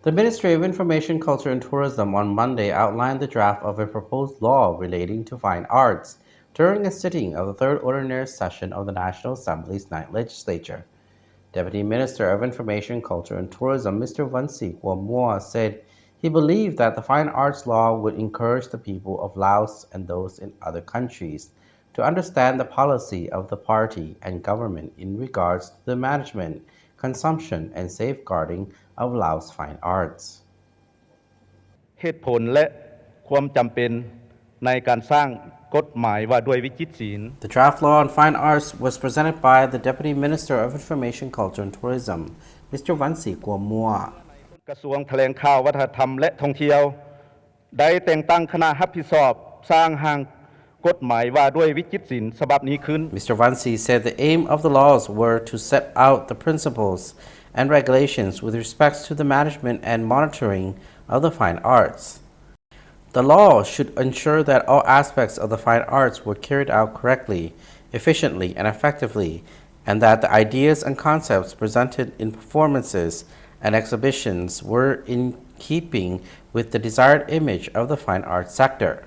The Ministry of Information, Culture and Tourism on Monday outlined the draft of a proposed law relating to fine arts during a sitting of the third ordinary session of the National Assembly's ninth legislature. Deputy Minister of Information, Culture and Tourism, Mr. Vansi Kwamwa, said he believed that the fine arts law would encourage the people of Laos and those in other countries to understand the policy of the party and government in regards to the management, consumption, and safeguarding of Laos fine arts. เหตุผลและความจำเป็นในการสร้างกฎหมายว่าด้วยวิจิตรศิลป์ The draft law on fine arts was presented by the Deputy Minister of Information, Culture and Tourism, Mr. Vansi Kwamwa. กระทรวงแถลงข่าววัฒนธรรมและท่องเที่ยวได้แต่งตั้งคณะรับผิดชอบสร้างร่างกฎหมายว่าด้วยวิจิตรศิลป์ฉบับนี้ขึ้น Mr. Vansi said the aim of the laws were to set out the principles and regulations with respect to the management and monitoring of the fine arts. The law should ensure that all aspects of the fine arts were carried out correctly, efficiently, and effectively, and that the ideas and concepts presented in performances and exhibitions were in keeping with the desired image of the fine arts sector.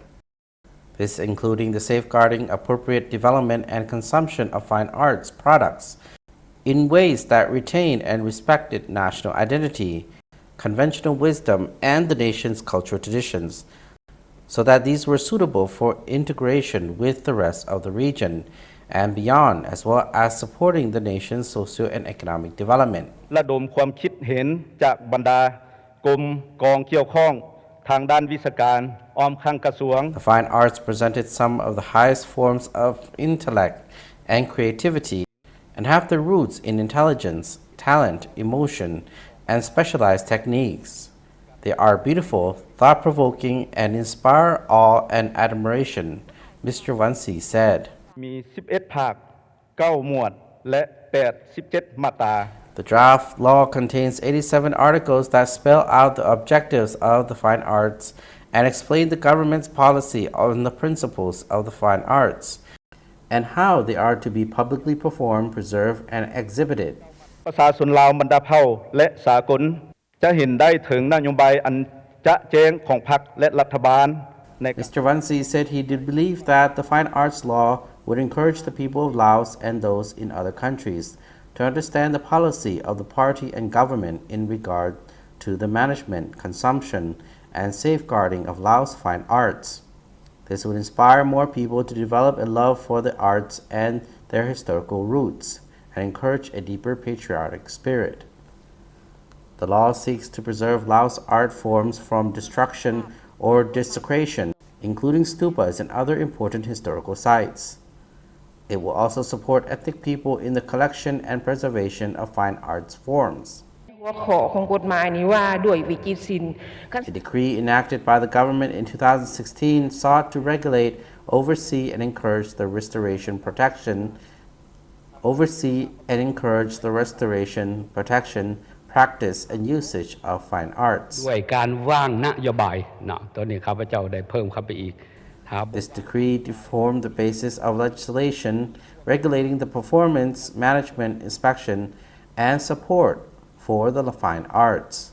This including the safeguarding appropriate development and consumption of fine arts products in ways that retain and respected national identity, conventional wisdom, and the nation's cultural traditions, so that these were suitable for integration with the rest of the region and beyond, as well as supporting the nation's socio and economic development. ระดมความคิดเห็นจากบรรดากรมกองเกี่ยวข้องทางด้านวิชาการอ้อมข้างกระทรวง The fine arts presented some of the highest forms of intellect and creativity and have their roots in intelligence, talent, emotion, and specialized techniques. They are beautiful, thought-provoking, and inspire awe and admiration, Mr. Vansi said. มี11ภาค9หมวดและ17มาตรา The draft law contains 87 articles that spell out the objectives of the fine arts and explain the government's policy on the principles of the fine arts and how they are to be publicly performed, preserved, and exhibited. ประชาชนลาวบรรดาเผ่าและสากลจะเห็นได้ถึงนโยบายอันจะแจ้งของพรรคและรัฐบาล Mr. Vansi said he did believe that the fine arts law would encourage the people of Laos and those in other countries to understand the policy of the party and government in regard to the management, consumption, and safeguarding of Laos fine arts. This would inspire more people to develop a love for the arts and their historical roots and encourage a deeper patriotic spirit. The law seeks to preserve Laos art forms from destruction or desecration, including stupas and other important historical sites. It will also support ethnic people in the collection and preservation of fine arts forms. หัวข้อของกฎหมายนี้ว่าด้วยวิจิตรศิลป์ A decree enacted by the government in 2016 sought to regulate, oversee, and encourage the restoration, protection, practice, and usage of fine arts. ด้วยการวางนโยบายเนาะตัวนี้ข้าพเจ้าได้เพิ่มเข้าไปอีก This decree formed the basis of legislation regulating the performance, management, inspection, and support for the fine arts.